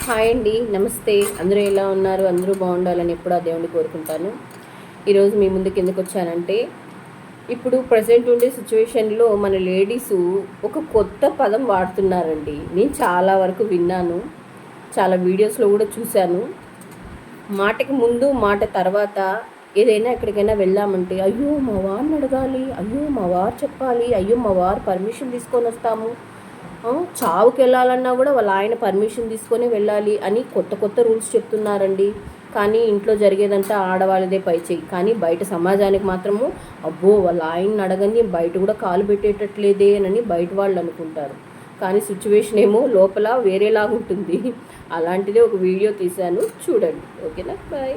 Hi అండి, నమస్తే. అందరూ ఎలా ఉన్నారు? అందరూ బాగుండాలని ఎప్పుడు ఆ దేవుడిని కోరుకుంటాను. ఈరోజు మీ ముందుకు ఎందుకు వచ్చానంటే, ఇప్పుడు ప్రజెంట్ ఉండే సిచ్యువేషన్లో మన లేడీసు ఒక కొత్త పదం వాడుతున్నారండి. నేను చాలా వరకు విన్నాను, చాలా వీడియోస్లో కూడా చూశాను. మాటకి ముందు మాట తర్వాత ఏదైనా ఎక్కడికైనా వెళ్ళామంటే, అయ్యో మా వారిని అడగాలి, అయ్యో మా వారు చెప్పాలి, అయ్యో మా వారు పర్మిషన్ తీసుకొని వస్తాము, చావుకి వెళ్ళాలన్నా కూడా వాళ్ళ ఆయన పర్మిషన్ తీసుకొని వెళ్ళాలి అని కొత్త కొత్త రూల్స్ చెప్తున్నారండి. కానీ ఇంట్లో జరిగేదంతా ఆడవాళ్ళదే పైచేయి. కానీ బయట సమాజానికి మాత్రము అబ్బో వాళ్ళ ఆయన్ని అడగని బయట కూడా కాలు పెట్టేటట్లేదే అని బయట వాళ్ళు అనుకుంటారు. కానీ సిచ్యువేషన్ ఏమో లోపల వేరేలాగా ఉంటుంది. అలాంటిదే ఒక వీడియో తీశాను, చూడండి. ఓకేనా? బాయ్.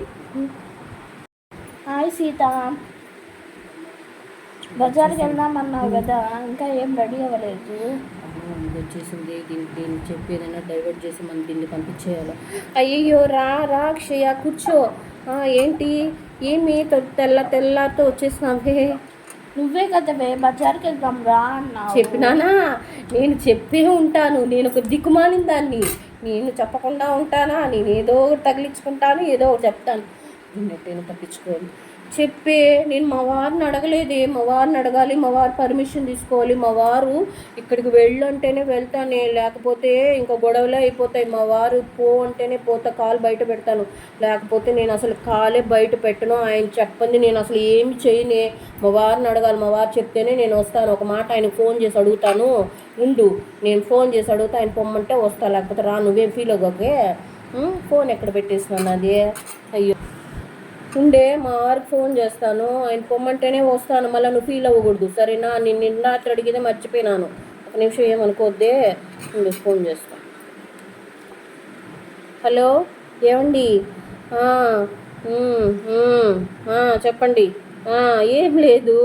హాయ్ సీత, బజార్కి వెళ్దామన్నావు కదా, ఇంకా ఏం రెడీ అవ్వలేదు. వచ్చేసింది. దీన్ని చెప్పి ఏదైనా డైవర్ట్ చేసి మనం దీన్ని పంపించేయాలి. అయ్యయ్యో, రా రా అక్షయ, కూర్చో. ఏంటి, ఏమి తెల్లతో వచ్చేసినావే? నువ్వే కదవే బజార్కి వెళ్దాం రా అన్నావు. చెప్పినానా? నేను చెప్పే ఉంటాను. నేను ఒక దిక్కుమాలిన దాన్ని. నేను చెప్పకుండా ఉంటానా? నేను ఏదో ఒకటి తగిలించుకుంటాను, ఏదో ఒకటి చెప్తాను. నేను తప్పించుకోవాలి. చెప్పే, నేను మా వారిని అడగలేదే. మా వారిని అడగాలి, మా వారు పర్మిషన్ తీసుకోవాలి. మా వారు ఇక్కడికి వెళ్ళు అంటేనే వెళ్తానే, లేకపోతే ఇంకా గొడవలే అయిపోతాయి. మా వారు పో అంటేనే పోతా, కాలు బయట పెడతాను, లేకపోతే నేను అసలు కాలే బయట పెట్టను. ఆయన చెప్పండి నేను అసలు ఏమి చేయనే. మా వారిని అడగాలి, మా వారు చెప్తేనే నేను వస్తాను. ఒక మాట ఆయనకు ఫోన్ చేసి అడుగుతాను. ఉండు, నేను ఫోన్ చేసి అడుగుతా, ఆయన పొమ్మంటే వస్తా, లేకపోతే రా. నువ్వేం ఫీల్ అవ్వకే. ఫోన్ ఎక్కడ పెట్టేసినాను అది? అయ్యో ఉండే, మా వారికి ఫోన్ చేస్తాను, ఆయన పొమ్మంటేనే వస్తాను. మళ్ళీ నువ్వు ఫీల్ అవ్వకూడదు, సరేనా? నేను నిన్న రాత్రి అడిగితే మర్చిపోయినాను. ఒక నిమిషం ఏమనుకోద్దే, నువ్వు ఫోన్ చేస్తాను. హలో, ఏమండి? చెప్పండి. ఏం లేదు,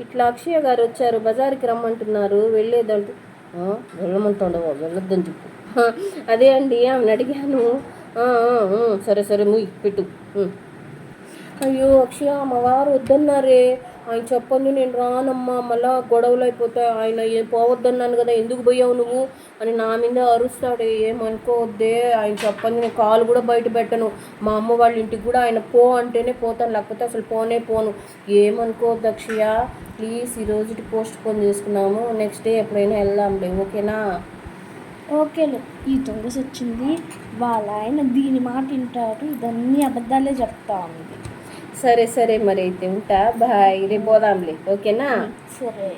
ఇట్లా అక్షయ గారు వచ్చారు, బజార్కి రమ్మంటున్నారు, వెళ్ళేదంటూ. వెళ్ళమంటుండవు, వెళ్ళొద్దని చెప్పు. అదే అండి, ఆమెను అడిగాను. సరే సరే, పెట్టు. అయ్యో అక్షయ, మా వారు వద్దన్నారే. ఆయన చెప్పండి నేను రానమ్మా, మళ్ళా గొడవలు అయిపోతాయి. ఆయన ఏం పోవద్దన్నాను కదా, ఎందుకు పోయావు నువ్వు అని నా మీద అరుస్తాడే. ఏమనుకోవద్దే, ఆయన చెప్పండి, నేను కాలు కూడా బయట పెట్టను. మా అమ్మ వాళ్ళ ఇంటికి కూడా ఆయన పో అంటేనే పోతాను, లేకపోతే అసలు పోనే పోను. ఏమనుకోవద్దు అక్షయ, ప్లీజ్. ఈరోజుకి పోస్ట్ పోన్ చేసుకున్నాము, నెక్స్ట్ డే ఎప్పుడైనా వెళ్దాంలే, ఓకేనా? ఓకేలే. ఈ తొంగసి వచ్చింది, వాళ్ళ ఆయన దీని మాట వింటారు, ఇదన్నీ అబద్ధాలే చెప్తా ఉంది. సరే సరే, మరి అయితే ఉంటా, బాయ్. రేపు పోదాంలే, ఓకేనా? సరే.